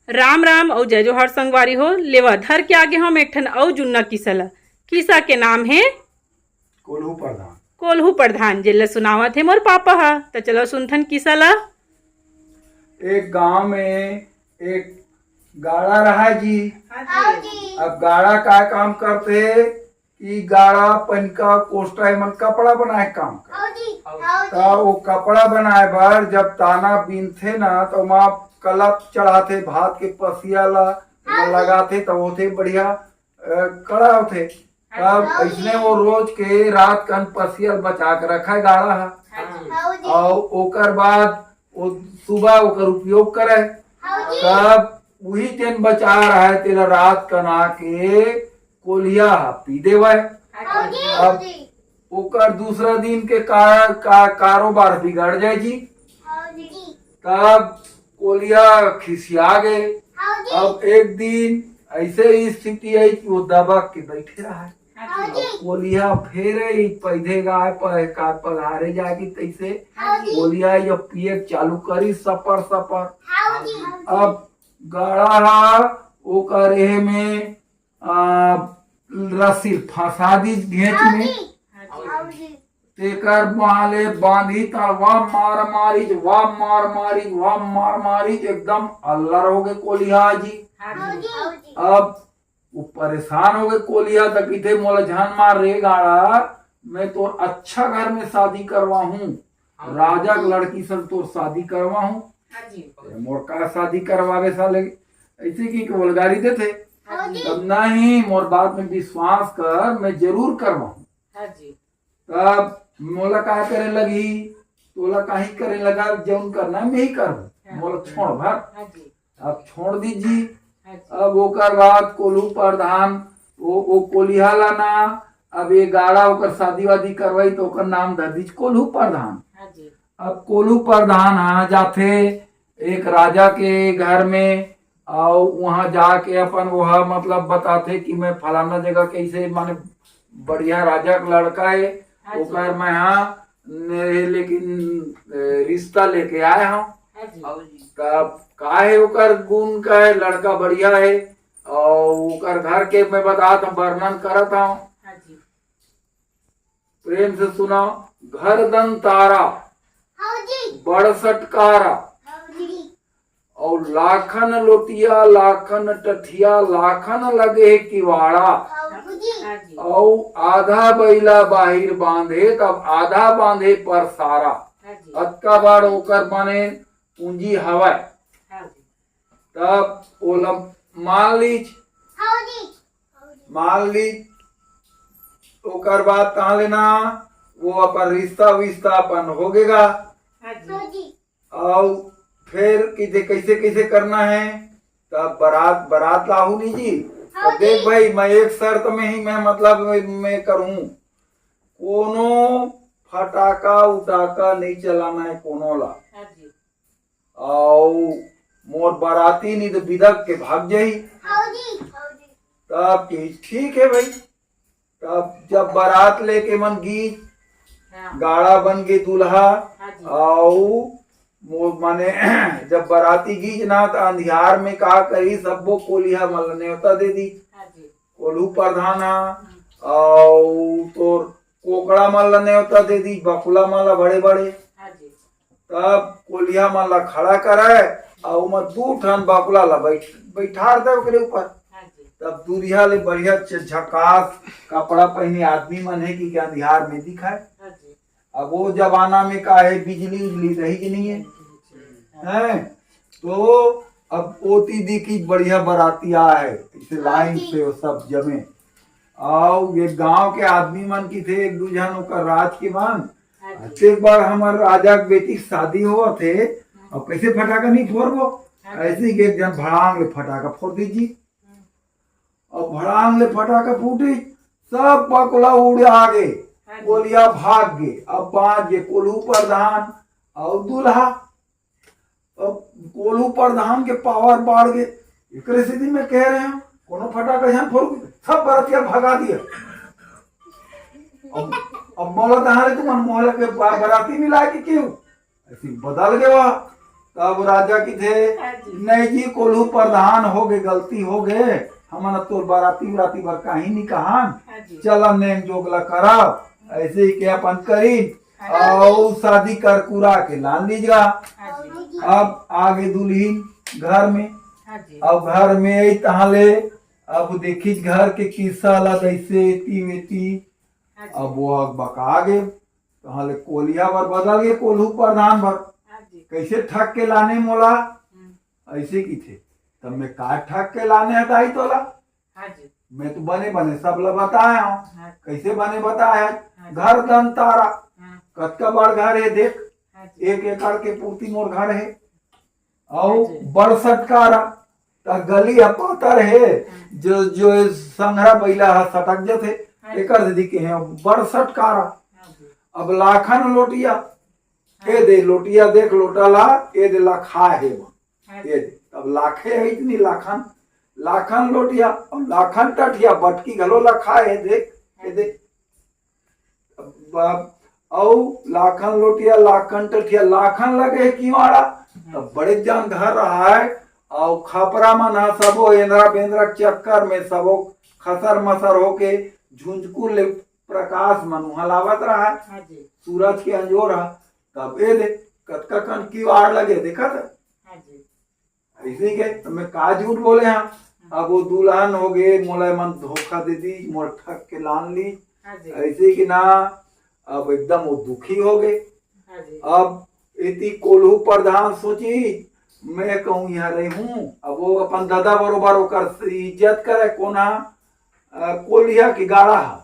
राम राम और जय जोहार संगवारी हो। लेवा धर के आगे हम एक ठन और जुन्ना किस्सा ला। किस्सा के नाम है कोल्हू प्रधान। कोल्हू प्रधान, जेला सुनावत है मोर पापा हा। तो चलो सुनथन किस्सा ला। एक गांव में एक गाड़ा रहा जी। हाँ जी। अब गाड़ा का काम करते कि गाड़ा पनका कोष्टा मन कपड़ा बनाए काम कर। हाँ जी। हाँ जी। तो वो कपड़ा बनाए बर जब ताना बीनथे ना तो वहाँ कलप चढ़ाते भात के पसिया ला लगाते तो होते बढ़िया कड़ा होते। तब इसने वो रोज के रात कन पसिया बचा के रखा है गाड़ा है। हाँ जी। और ओकर बाद वो सुबह ओकर उपयोग करे। हाँ जी। तब वही दिन बचा रहा है तेरा रात कना के कोलिया पी देवे। हाँ जी। अब ओकर दूसरा दिन के कारोबार बिगड़ जाए जी। हाँ जी। तब कोलिया खिसिया गए। हाँ जी। अब एक दिन ऐसे ही स्थिति है कि वो दबक के बैठे रहा है। हाँ जी। कोलिया फिर पैधे गाय पधारे जाएगी तैसे हाँ जी। कोलिया जब पिए चालू करी सपर सपर। हाँ जी। अब गाड़ा वो करे में रस्सी फंसा दी घेच में। हाँ जी। तेकर माले बांधी ता वाह मार मारी एकदम अल्लर हो गए कोलिया जी। हाँ जी। अब वो परेशान हो गए कोलिया तक इथे मोला जान मार रे गाड़ा मैं तो अच्छा घर में शादी करवा हूँ राजा के लड़की सब तो शादी करवा हूँ मोर का शादी करवावे साले ऐसे की बोलगारी देते। हाँ जी। तब नहीं मोर बात में विश्वास कर मैं जरूर करवाऊँ। तब मोला का करे लगी तोला काहे करे लगा जौन करना मैं ही करूँ मोला छोड़ भर। अब छोड़ दीजिए। अब ओकर बाद कोल्हू प्रधान वो कोलिया ला ना अब ये गाड़ा ओकर शादी वादी करवाई तो ओकर नाम धर दी कोल्हू प्रधान। अब कोल्हू प्रधान आ जाते एक राजा के घर में और वहां जाके अपन वह मतलब बताते कि मैं फलाना जगह कैसे माने बढ़िया राजा का लड़का है ओकर मैं हाँ लेकिन रिश्ता लेके आया हूँ। तब का है ओकर गुण का है लड़का बढ़िया है और ओकर घर के मैं बतात वर्णन करत हूँ प्रेम से सुना। घर दन तारा हाँ जी। बड़ सटकारा हाँ जी। और लाखन लोटिया लाखन टठिया लाखन लगे किवाड़ा हाँ जी। और आधा बैला बाहिर बांधे तब आधा बांधे पर सारा अतका बार ओकर माने पूंजी हवा। तब ओला मान लीज हाँ जी। मान लीज ओकर बाद कहा लेना वो अपन रिश्ता विश्ता अपन हो गएगा। हाँ जी। और फिर किसे कैसे कैसे करना है तब बारात लाहू नी जी। तो देख भाई मैं एक शर्त में ही मैं मतलब मैं करूं कोनो फटाका उटाका नहीं चलाना है कोनो ला और मोर बाराती नहीं तो बिदक के भाग जाई। हाँ जी। तब ठीक है भाई। तब जब बारात लेके मन गीत गाड़ा बन गए दूल्हा और मोर माने जब बाराती गीज ना तो अंधियार में का करी सबो कोलिया मल न्योता दे दी कोल्हू प्रधान और तोर कोकड़ा मल न्योता दे दी बकुला माला बड़े बड़े। तब कोलिया माला खड़ा करे और मैं 2 ठन बकुला ला बैठार दे ओकरे ऊपर। तब दूरिया ले बढ़िया झकास कपड़ा पहने आदमी मन है कि अंधियार में दिखाए। अब वो जमाना में का है बिजली उजली रही कि नहीं है तो अब ओती दिखी बढ़िया बरातिया है इसे लाइन से वो सब जमे और ये गांव के आदमी मन की थे एक दू जन ओकर राज के मन। एक बार हमारे राजा के बेटी शादी हुआ थे और कैसे फटाका नहीं फोड़बो ऐसे ही एक जन भड़ांग ले फटाका फोड़ दीजिए और भड़ांग ले फटाका फूटी सब बकुला उड़ आगे कोलिया भाग गए। अब बाँच गए कोल्हू प्रधान और दूल्हा। अब कोल्हू प्रधान के पावर बढ़ गए एक स्थिति में कह रहे हैं कोनो फटाका यहाँ फोड़ सब बरतिया भगा दिया। अब मौला दहाड़े तुम मोहल्ला के बराती मिला के क्यों ऐसी बदल गए वह। तब राजा की थे नहीं जी कोल्हू प्रधान हो गए, गलती हो गए, हमन तो बाराती उराती भर कहीं नहीं कहान, चल नेम जोगला कराओ ऐसे ही के अपन करी और शादी कर कुरा के लान लीजिएगा। अब आगे दुल्हीन घर में, अब घर में आई तहाले अब देखी घर के किस्सा ला कैसे एती वेती, अब वो बका गए तहाले कोलिया भर बदल गए कोल्हू प्रधान भर, कैसे ठग के लाने मोला ऐसे की थे, तब मैं का ठग के लाने हटाई तोला, मैं तो बने बने सब ला बताया हूँ, कैसे बने बताया, घर दन तारा कतका बड़ घर है देख, 1 एकड़ के पूर्ति मोर घर है, और बड़ सटकारा त गली पातर है, जो संघरा बैला सटक जथे एकर दिखे है बड़ सटकारा। अब लाखन लोटिया ए दे लोटिया देख लोटा ला ए दे लाखा है ये दे, अब लाखे है इतनी लाखन लाखन लोटिया और लाखन टटिया बटकी घलो लखा है देख ए दे, औ लाखन लोटिया लाखन टटिया लाखन लगे है किवाड़ा, तब बड़े जान घर रहा है और खपरा मन सबो एंद्रा बेंद्रा चक्कर में सबो खसर मसर होके झुंझकुर ले प्रकाश मन हलावत रहा है, सूरज के अंजोर रहा, तब ए दे कतका कन किवाड़ लगे देखा था ऐसे के, तो मैं का झूठ बोले हाँ, अब वो दुल्हन हो गए मोला मन धोखा दे दी मोल ठग के लान ली ऐसे कि ना, अब एकदम वो दुखी हो गए। अब इतनी कोल्हू प्रधान सोची मैं कहूँ यहाँ रही हूँ, अब वो अपन दादा बरोबर होकर इज्जत करे कोना कोलिया की गाड़ा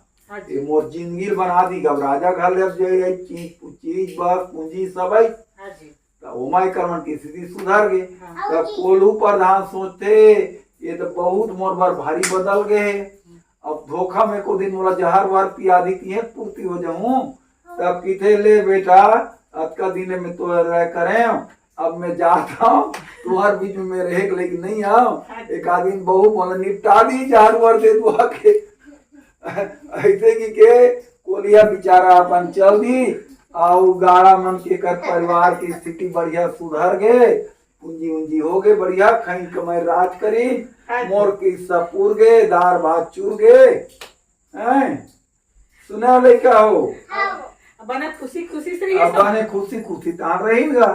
ये मोर जिंदगी बना दी, अब राजा घर ले चीज बस पूंजी सब आई ओमाई कर्मन की स्थिति सुधर गई। तब कोल्हू प्रधान सोचते ये तो बहुत मोर बार भारी बदल गए, अब धोखा में को दिन मोला जहर वार पिया दी है पूर्ति हो जाऊं, तब किथे ले बेटा अतका दिन में तो रह करे, अब मैं जाता हूँ तुम्हारे बीच में रहे लेकिन नहीं आओ, एक आदमी बहु मोला निपटा दी जहर वार दे दुआ के ऐसे की के कोलिया बेचारा अपन चल दी और गाड़ा मन के कर परिवार की स्थिति बढ़िया सुधर गए, पूंजी उंजी हो गए बढ़िया, खई कमाई राज करी, मोर की सब पूर गए, दार भात चूर गए, सुना ले क्या हो बने खुशी खुशी से अब बने खुशी खुशी तान रहेगा,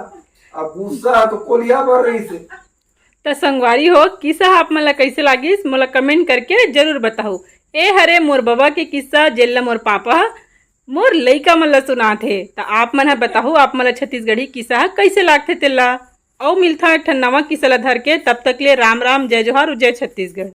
अब गुस्सा तो कोलिया बढ़ रही से। तो संगवारी हो किस्सा आप मला कैसे लागिस मोला कमेंट करके जरूर बताओ। ए हरे मोर बाबा के किस्सा जेला मोर पापा मोर लइका मन ला सुनाथे, तो आप मन बताओ आप मला छत्तीसगढ़ी किस्सा कैसे लागथे तेला, और मिलता एक ठन नवा किस्सा ला धर के, तब तक ले राम राम जय जोहार जय छत्तीसगढ़।